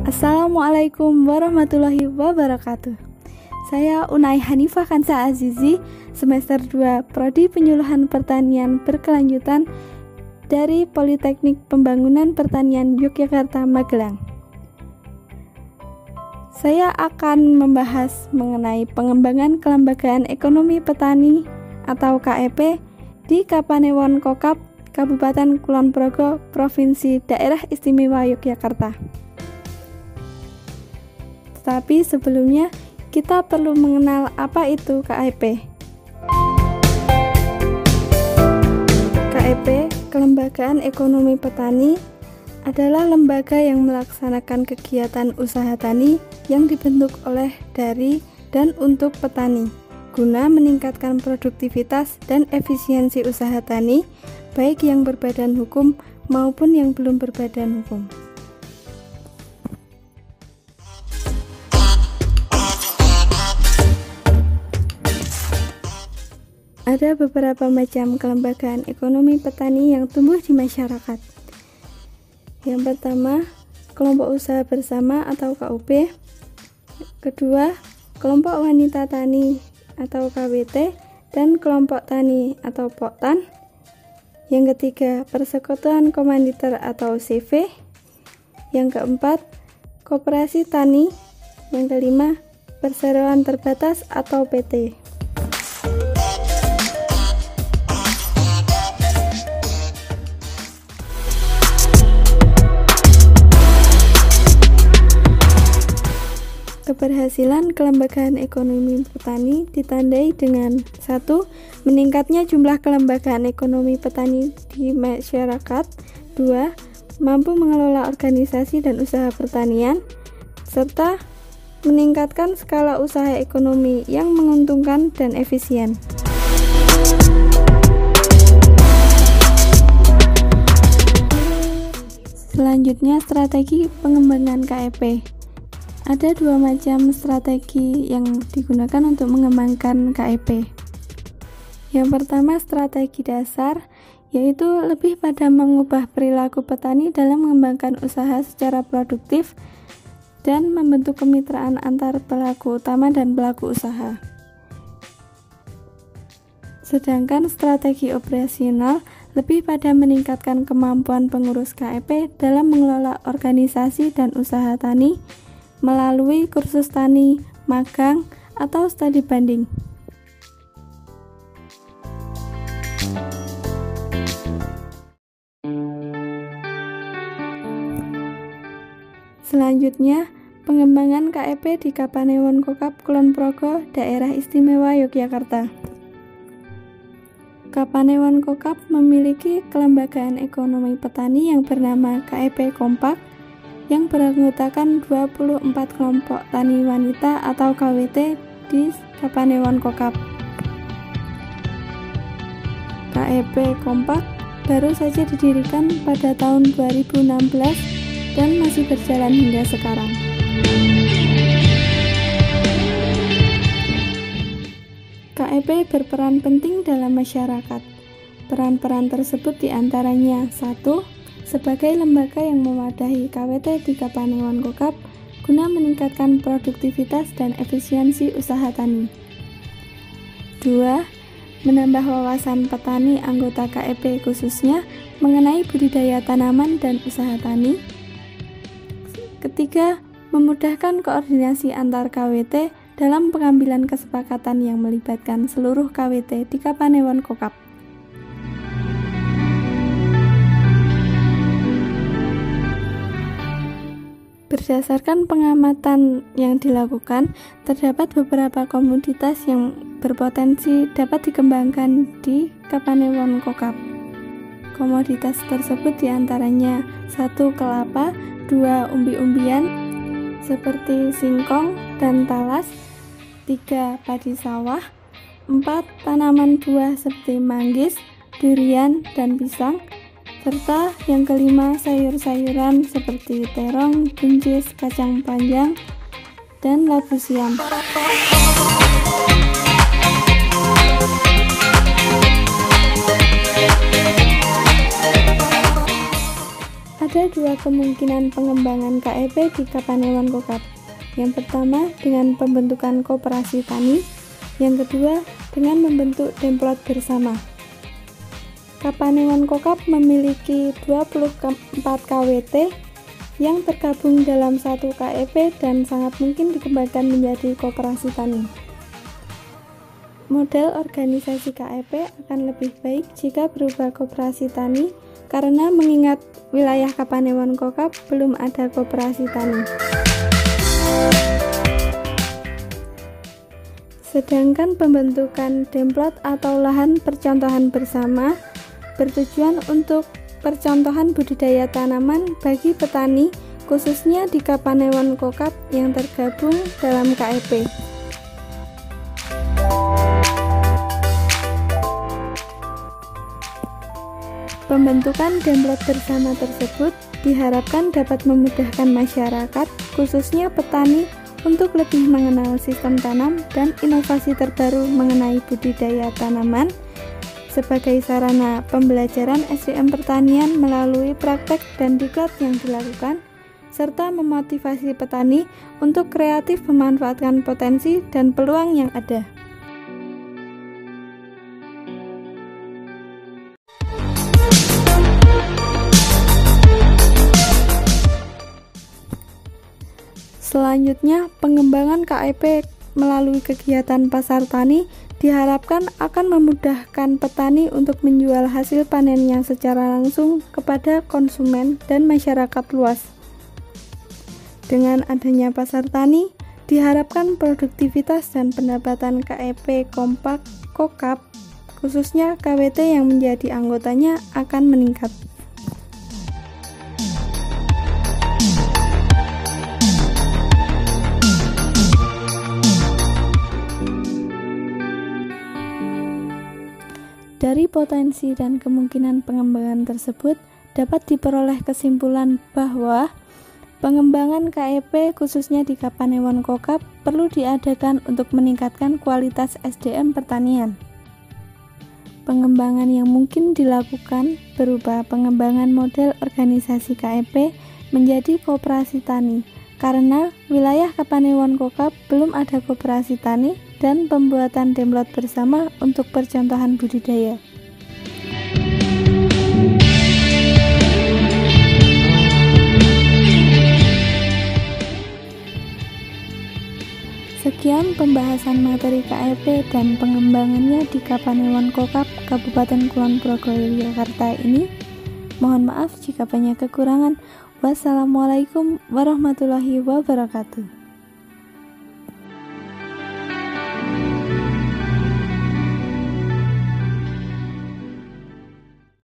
Assalamualaikum warahmatullahi wabarakatuh. Saya Unai Hanifah Kansa Azizi, semester 2 Prodi Penyuluhan Pertanian Berkelanjutan dari Politeknik Pembangunan Pertanian Yogyakarta, Magelang. Saya akan membahas mengenai pengembangan kelembagaan ekonomi petani atau KEP di Kapanewon Kokap, Kabupaten Kulon Progo, Provinsi Daerah Istimewa Yogyakarta. Tetapi sebelumnya, kita perlu mengenal apa itu KEP. KEP, Kelembagaan Ekonomi Petani, adalah lembaga yang melaksanakan kegiatan usaha tani yang dibentuk oleh, dari, dan untuk petani, guna meningkatkan produktivitas dan efisiensi usaha tani, baik yang berbadan hukum maupun yang belum berbadan hukum. Ada beberapa macam kelembagaan ekonomi petani yang tumbuh di masyarakat. Yang pertama, kelompok usaha bersama atau KUB. Kedua, kelompok wanita tani atau KWT, dan kelompok tani atau POKTAN. Yang ketiga, persekutuan komanditer atau CV. Yang keempat, koperasi tani. Yang kelima, perseroan terbatas atau PT. Keberhasilan kelembagaan ekonomi petani ditandai dengan 1. Meningkatnya jumlah kelembagaan ekonomi petani di masyarakat. 2. Mampu mengelola organisasi dan usaha pertanian, serta meningkatkan skala usaha ekonomi yang menguntungkan dan efisien. Selanjutnya, strategi pengembangan KEP. Ada dua macam strategi yang digunakan untuk mengembangkan KEP. Yang pertama, strategi dasar, yaitu lebih pada mengubah perilaku petani dalam mengembangkan usaha secara produktif dan membentuk kemitraan antar pelaku utama dan pelaku usaha. Sedangkan strategi operasional lebih pada meningkatkan kemampuan pengurus KEP dalam mengelola organisasi dan usaha tani melalui kursus tani, magang, atau studi banding. Selanjutnya, pengembangan KEP di Kapanewon Kokap, Kulon Progo, Daerah Istimewa Yogyakarta. Kapanewon Kokap memiliki kelembagaan ekonomi petani yang bernama KEP Kompak, yang beranggotakan 24 kelompok tani wanita atau KWT di Kapanewon Kokap. KEP Kompak baru saja didirikan pada tahun 2016 dan masih berjalan hingga sekarang. KEP berperan penting dalam masyarakat. Peran-peran tersebut diantaranya: 1. Sebagai lembaga yang mewadahi KWT di Kapanewon Kokap guna meningkatkan produktivitas dan efisiensi usaha tani. 2. Menambah wawasan petani anggota KEP khususnya mengenai budidaya tanaman dan usaha tani. 3. Memudahkan koordinasi antar KWT dalam pengambilan kesepakatan yang melibatkan seluruh KWT di Kapanewon Kokap. Berdasarkan pengamatan yang dilakukan, terdapat beberapa komoditas yang berpotensi dapat dikembangkan di Kapanewon Kokap. Komoditas tersebut diantaranya: 1. Kelapa, 2. Umbi-umbian seperti singkong dan talas, 3. Padi sawah, 4. Tanaman buah seperti manggis, durian, dan pisang, serta yang kelima, sayur-sayuran seperti terong, buncis, kacang panjang, dan labu siam. Ada dua kemungkinan pengembangan KEP di Kapanewon Kokap. Yang pertama dengan pembentukan koperasi tani, yang kedua dengan membentuk demplot bersama. Kapanewon Kokap memiliki 24 KWT yang tergabung dalam satu KEP dan sangat mungkin dikembangkan menjadi koperasi tani. Model organisasi KEP akan lebih baik jika berupa koperasi tani karena mengingat wilayah Kapanewon Kokap belum ada koperasi tani. Sedangkan pembentukan demplot atau lahan percontohan bersama bertujuan untuk percontohan budidaya tanaman bagi petani khususnya di Kapanewon Kokap yang tergabung dalam KEP. Pembentukan demplot bersama tersebut diharapkan dapat memudahkan masyarakat khususnya petani untuk lebih mengenal sistem tanam dan inovasi terbaru mengenai budidaya tanaman sebagai sarana pembelajaran SDM pertanian melalui praktek dan diklat yang dilakukan, serta memotivasi petani untuk kreatif memanfaatkan potensi dan peluang yang ada. Selanjutnya, pengembangan KEP melalui kegiatan pasar tani diharapkan akan memudahkan petani untuk menjual hasil panennya secara langsung kepada konsumen dan masyarakat luas. Dengan adanya pasar tani, diharapkan produktivitas dan pendapatan KEP Kompak Kokap, khususnya KWT yang menjadi anggotanya, akan meningkat. Dari potensi dan kemungkinan pengembangan tersebut dapat diperoleh kesimpulan bahwa pengembangan KEP khususnya di Kapanewon Kokap perlu diadakan untuk meningkatkan kualitas SDM pertanian. Pengembangan yang mungkin dilakukan berupa pengembangan model organisasi KEP menjadi koperasi tani karena wilayah Kapanewon Kokap belum ada koperasi tani dan pembuatan demplot bersama untuk percontohan budidaya. Sekian pembahasan materi KEP dan pengembangannya di Kapanewon Kokap, Kabupaten Kulon Progo, Yogyakarta ini. Mohon maaf jika banyak kekurangan. Wassalamualaikum warahmatullahi wabarakatuh.